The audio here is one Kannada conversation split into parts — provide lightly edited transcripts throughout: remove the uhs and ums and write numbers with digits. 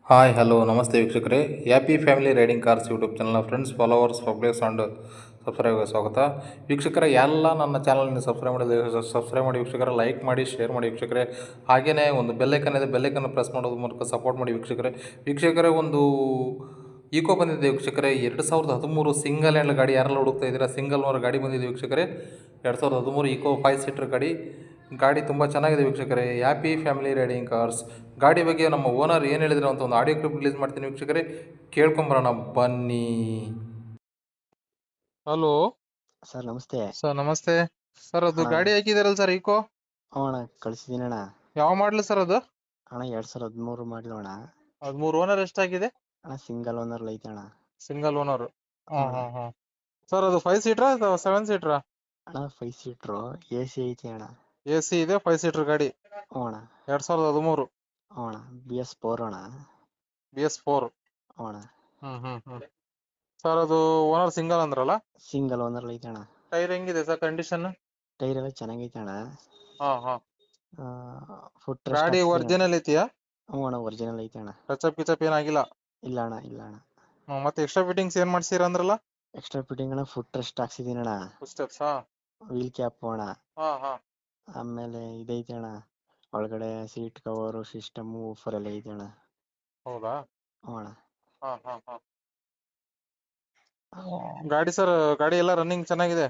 ಹಾಯ್ ಹಲೋ ನಮಸ್ತೆ ವೀಕ್ಷಕರೇ. Happy family riding cars YouTube ಚಾನಲ್ನ friends, followers, publics and subscriber ಸ್ವಾಗತ. ವೀಕ್ಷಕರೇ, ಎಲ್ಲ ನನ್ನ ಚಾನಲ್ನ ಸಬ್ಸ್ಕ್ರೈಬ್ ಮಾಡಿ ವೀಕ್ಷಕರೇ, ಲೈಕ್ ಮಾಡಿ, ಶೇರ್ ಮಾಡಿ ವೀಕ್ಷಕರೇ. ಹಾಗೆಯೇ ಒಂದು ಬೆಲ್ಲೈಕನ್ ಇದೆ, ಬೆಲ್ಲೈಕನ್ನು ಪ್ರೆಸ್ ಮಾಡೋದ್ರ ಮೂಲಕ ಸಪೋರ್ಟ್ ಮಾಡಿ ವೀಕ್ಷಕರೇ. ಒಂದು ಈಕೋ ಬಂದಿದೆ ವೀಕ್ಷಕರೇ. 2013 ಸಿಂಗಲ್ ಹ್ಯಾಂಡ್ ಗಾಡಿ ಯಾರೆಲ್ಲ ಹುಡುಕ್ತಾ ಇದ್ದೀರಾ? ಸಿಂಗಲ್ ಓನರ್ ಗಾಡಿ ಬಂದಿದೆ ವೀಕ್ಷಕರೇ. 2013 ಈಕೋ 5 ಸೀಟರ್ ಗಾಡಿ ತುಂಬ ಚೆನ್ನಾಗಿದೆ ವೀಕ್ಷಕರೇ. ಹ್ಯಾಪಿ ಫ್ಯಾಮಿಲಿ ರೈಡಿಂಗ್ ಕಾರ್ಸ್ ಗಾಡಿ ಬಗ್ಗೆ ನಮ್ಮ ಓನರ್ ಏನು ಹೇಳಿದ್ರು ಅಂತ ಒಂದು ಆಡಿಯೋ ಕ್ಲಿಪ್ ರಿಲೀಸ್ ಮಾಡ್ತೀನಿ ವೀಕ್ಷಕರೇ, ಕೇಳ್ಕೊಂಬರೋಣ ಬನ್ನಿ. ಹಲೋ ಸರ್, ನಮಸ್ತೆ. ಸರ್, ನಮಸ್ತೆ ಸರ್. ಅದು ಅಣ್ಣ. ಗಾಡಿ ಹಾಕಿದಾರಲ್ಲ ಸರ್, ಈಕೋ ಅಣ್ಣ, ಕಳಿಸಿದ್ದೀನಿ ಅಣ್ಣ. ಯಾವ ಮಾಡಲು ಸರ್ ಅದು? ಅಣ್ಣ, 2013 ಮಾಡಲು ಅಣ್ಣ. 13 ಓನರ್ ಎಷ್ಟಾಗಿದೆ ಅಣ್ಣ, ಸಿಂಗಲ್ ಓನರ್ ಐತೆ ಅಣ್ಣ. Single owner. ಅಣ್ಣ. ಸರ್, ಅದು 5 ಸೀಟ್ರಾ ಅಥವಾ 7 ಸೀಟ್ರಾ? ಅಣ್ಣ, 5 ಸೀಟ್ರು AC ಐತೆ ಅಣ್ಣ. AC ಇದೆ, 5 ಸೀಟರ್ ಗಾಡಿ. ಅಣ್ಣ. 2013. ಅಣ್ಣ, BS4 ಅಣ್ಣ. BS4. ಅಣ್ಣ. ಸರ್, ಅದು ಓನರ್ ಸಿಂಗಲ್ ಅಂದ್ರಲ್ಲ? ಸಿಂಗಲ್ ಓನರ್ ಐತೆ ಅಣ್ಣ. ಟೈರ್ ಹೆಂಗಿದೆ ಸರ್ ಕಂಡೀಷನ್? ಟೈರ್ ಎಲ್ಲ ಚೆನ್ನಾಗೈತೆ ಅಣ್ಣ. ಫುಟ್ ಗಾಡಿ ಒರಿಜಿನಲ್ ಐತಿಯಾ? ಅಣ್ಣ, ಒರಿಜಿನಲ್ ಐತೆ ಅಣ್ಣ. ಟಚಪ್ ಏನಾಗಿಲ್ಲ? ಇಲ್ಲ ಅಣ್ಣ, ಇಲ್ಲ ಅಣ್ಣ. ಮತ್ತೆ ಎಕ್ಸ್ಟ್ರಾ ಫಿಟ್ಟಿಂಗ್ಸ್ ಏನ್ ಮಾಡ್ಸಿರ ಅಂದ್ರಲ್ಲ? ಎಕ್ಸ್ಟ್ರಾ ಫಿಟ್ಟಿಂಗ್ ಅಣ್ಣ, ಫುಟ್ ರೆಸ್ಟ್ ಹಾಕ್ಸಿದೀನಿ ಅಣ್ಣ. Foot steps. ವೀಲ್ ಕ್ಯಾಪ್ ಅಣ್ಣ. ಆಮೇಲೆ ಇದೈತೆ ಅಣ್ಣ, ಒಳಗಡೆ ಸೀಟ್ ಕವರ್ ಸಿಸ್ಟಮ್ ಊಫರ್ ಎಲ್ಲ ಐತೆ ಅಣ್ಣ. ಹೌದಾ? ಅಣ್ಣ. ಗಾಡಿ ಸರ್, ಗಾಡಿ ಎಲ್ಲ ರನ್ನಿಂಗ್ ಚೆನ್ನಾಗಿದೆ?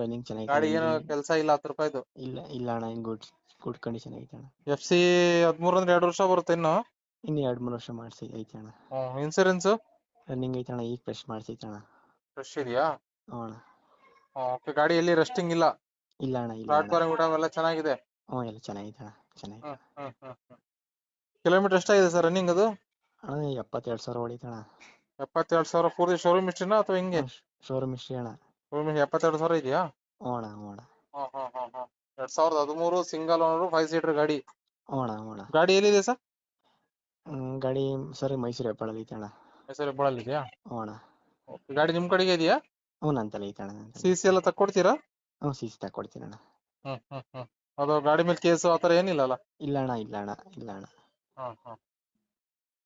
ರನ್ನಿಂಗ್ ಚೆನ್ನಾಗಿದೆ. ಗಾಡಿ ಏನು ಕೆಲಸ ಇಲ್ಲ 10 ರೂಪಾಯಿದು? ಇಲ್ಲ ಇಲ್ಲ ಅಣ್ಣ, ಗುಡ್ ಕಂಡೀಷನ್ ಐತೆ ಅಣ್ಣ. FC 13 ಅಂದ್ರೆ 2 ವರ್ಷ ಬರುತ್ತೆ ಇನ್ನು 2-3 ವರ್ಷ ಮಾಡಿಸಿ ಐತೆ ಅಣ್ಣ. ಇನ್ಸೂರೆನ್ಸ್ ರನ್ನಿಂಗ್ ಐತೆ ಅಣ್ಣ, ಈಗ ಫ್ರೆಶ್ ಮಾಡಿಸೈತೆ ಅಣ್ಣ. ಫ್ರೆಶ್ ಇದೆಯಾ? ಅಣ್ಣ. ಓಕೆ. ಗಾಡಿ ಎಲ್ಲಿ ರೆಸ್ಟಿಂಗ್ ಇಲ್ಲ? ಇಲ್ಲ ಅಣ್ಣ, ಇಲ್ಲ ಅಣ್ಣ. ಪ್ಲಾಟ್ಫಾರ್ಮ್ ಎಲ್ಲ ಚೆನ್ನಾಗಿದೆ? ಎಲ್ಲ ಚೆನ್ನಾಗೈತೆ ಅಣ್ಣ, ಚೆನ್ನಾಗಿದೆ. ಕಿಲೋಮೀಟರ್ ಎಷ್ಟಾಗಿದೆ ಸರ್ ರನ್ನಿಂಗ್ ಅದು? ಅಣ್ಣ, 72,000 ಹೊಡೈತೆ ಅಣ್ಣ. 72,000 ಪೂರ್ತಿ ಶೋರೂಮ್ ಹಿಸ್ಟ್ರಿನಾ ಅಥವಾ ಹಿಂಗೆ? ಶೋರೂಮ್ ಹಿಸ್ಟ್ರಿ ಅಣ್ಣ. 72,000 ಇದೆಯಾ? ಅಣ್ಣ. 2013 ಸಿಂಗಲ್ ಓನರ್ 5 ಸೀಟರ್ ಗಾಡಿ. ಅಣ್ಣ. ಗಾಡಿ ಎಲ್ಲಿದೆ ಸರ್? ಗಾಡಿ ಸರ್ ಮೈಸೂರು ಹೆಬ್ಬಾಳಲ್ಲಿ ಐತೆ ಅಣ್ಣ. ಮೈಸೂರು ಹೆಬ್ಬಾಳಲ್ಲಿ ಇದೆಯಾ? ಅಣ್ಣ. ಗಾಡಿ ನಿಮ್ ಕಡೆಗೆ ಇದೆಯಾ? ನಂತಲ್ಲಿ ಐತೆ ಅಣ್ಣ. CC ಎಲ್ಲ ತಕ್ಕೊಡ್ತೀರಾ? CC ತಕೊಡ್ತೀನಿ ಅಣ್ಣ. ಅದು ಗಾಡಿ ಮೇಲೆ ಕೇಸು ಆತರ ಏನಿಲ್ಲ ಅಲ್ಲ? ಇಲ್ಲ ಅಣ್ಣ, ಇಲ್ಲ ಅಣ್ಣ, ಇಲ್ಲ ಅಣ್ಣ.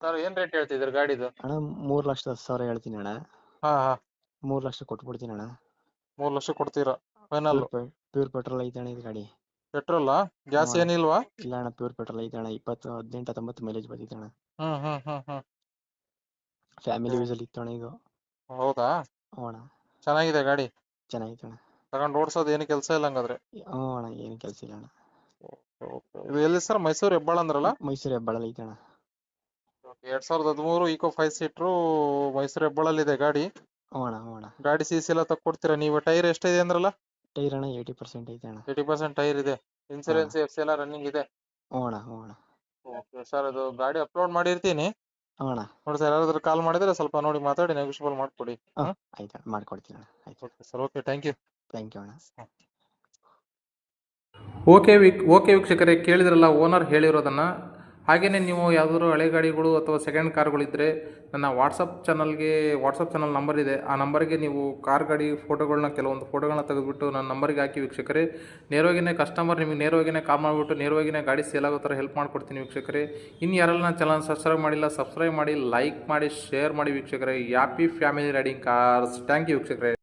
ಸರ್, ಏನ್ ರೇಟ್ ಹೇಳ್ತಿದ್ದೀರಾ ಗಾಡಿದು? ಅಣ್ಣ, 3,10,000 ಹೇಳ್ತೀನಿ ಅಣ್ಣ. 3 ಲಕ್ಷ ಕೊಟ್ಬಿಡ್ತೀನಿ ಅಣ್ಣ. 3 ಲಕ್ಷ ಕೊಡ್ತೀರಾ ಫೈನಲ್? ಪ್ಯೂರ್ ಪೆಟ್ರೋಲ್ ಐತೆ ಅಣ್ಣ ಇದು ಗಾಡಿ. ಪೆಟ್ರೋಲ್? ಗ್ಯಾಸ್ ಏನಿಲ್ವಾ? ಇಲ್ಲ ಅಣ್ಣ, ಪ್ಯೂರ್ ಪೆಟ್ರೋಲ್ ಐತೆ ಅಣ್ಣ. 18-19 ಮೈಲೇಜ್ ಬರ್ತೈತೆ ಅಣ್ಣ. ಫ್ಯಾಮಿಲಿ ಯೂಸ್ ಅಲ್ಲಿ ಇತ್ತು ಅಣ್ಣ ಇದು. ಹೌದಾ? ಅಣ್ಣ. ಚೆನ್ನಾಗಿದೆ ಗಾಡಿ? ಚೆನ್ನಾಗೈತೆ ಅಣ್ಣ. ತಗೊಂಡು ಓಡಿಸೋದು ಏನು ಕೆಲಸ ಇಲ್ಲ ಹಂಗಾದ್ರೆ? ಅಣ್ಣ, ಏನು ಕೆಲಸ ಇಲ್ಲ ಅಣ್ಣ. ಇದು ಎಲ್ಲಿ ಸರ್? ಮೈಸೂರು ಹೆಬ್ಬಾಳ ಅಂದ್ರಲ್ಲ? ಮೈಸೂರು ಹೆಬ್ಬಾಳಲ್ಲಿ ಐತೆ ಅಣ್ಣ. 2013 ಈಕೋ 5 ಸೀಟ್ರು ಮೈಸೂರು ಹೆಬ್ಬಾಳಲ್ಲಿ ಇದೆ ಗಾಡಿ. ಅಣ್ಣ. ಗಾಡಿ CC ಎಲ್ಲ ತಕ್ಕೊಡ್ತೀರಾ ನೀವು? ಟೈರ್ ಎಷ್ಟಿದೆ ಅಂದ್ರಲ್ಲ? ಟೈರ್ ಅಣ್ಣ 80% ಐತೆ ಅಣ್ಣ. 80% ಟೈರ್ ಇದೆ. ಇನ್ಸೂರೆನ್ಸ್ FC ಎಲ್ಲ ರನ್ನಿಂಗ್ ಇದೆ? ಅಣ್ಣ. ಓಕೆ ಸರ್, ಅದು ಗಾಡಿ ಅಪ್ಲೋಡ್ ಮಾಡಿರ್ತೀನಿ ಅಣ್ಣ. ನೋಡಿ ಸರ್. ಯಾರಾದ್ರೂ ಕಾಲ್ ಮಾಡಿದ್ರೆ ಸ್ವಲ್ಪ ನೋಡಿ ಮಾತಾಡಿ ನೆಗೋಷಿಯಬಲ್ ಮಾಡ್ಕೊಡಿ. ಆಯ್ತು, ಮಾಡ್ಕೊಡ್ತೀನಿ ಅಣ್ಣ. ಆಯ್ತು. Okay sir. Okay, thank you ಅಣ್ಣ. ಓಕೆ ವೀಕ್ಷಕರೇ, ಕೇಳಿದ್ರಲ್ಲ ಓನರ್ ಹೇಳಿರೋದನ್ನು. ಹಾಗೆಯೇ ನೀವು ಯಾವುದಾದ್ರು ಹಳೆ ಗಾಡಿಗಳು ಅಥವಾ ಸೆಕೆಂಡ್ ಕಾರ್ಗಳಿದ್ದರೆ ನನ್ನ ವಾಟ್ಸಪ್ ಚಾನಲ್ ನಂಬರ್ ಇದೆ. ಆ ನಂಬರ್ಗೆ ನೀವು ಕಾರ್ ಗಾಡಿ ಕೆಲವೊಂದು ಫೋಟೋಗಳನ್ನ ತೆಗೆದುಬಿಟ್ಟು ನನ್ನ ನಂಬರ್ಗೆ ಹಾಕಿ ವೀಕ್ಷಕರೇ. ನೇರವಾಗಿಯೇ ಕಸ್ಟಮರ್ ನಿಮಗೆ ನೇರವಾಗಿಯೇ ಕಾಲ್ ಮಾಡಿಬಿಟ್ಟು ನೇರವಾಗಿಯೇ ಗಾಡಿ ಸೇಲ್ ಆಗೋ ಥರ ಹೆಲ್ಪ್ ಮಾಡ್ಕೊಡ್ತೀನಿ ವೀಕ್ಷಕರೇ. ಇನ್ನು ಯಾರೆಲ್ಲ ನನ್ನ ಚಾನಲ್ ಸಬ್ಸ್ಕ್ರೈಬ್ ಮಾಡಿಲ್ಲ, ಸಬ್ಸ್ಕ್ರೈಬ್ ಮಾಡಿ, ಲೈಕ್ ಮಾಡಿ, ಶೇರ್ ಮಾಡಿ ವೀಕ್ಷಕರೇ. Happy family riding cars. Thank you ವೀಕ್ಷಕರೇ.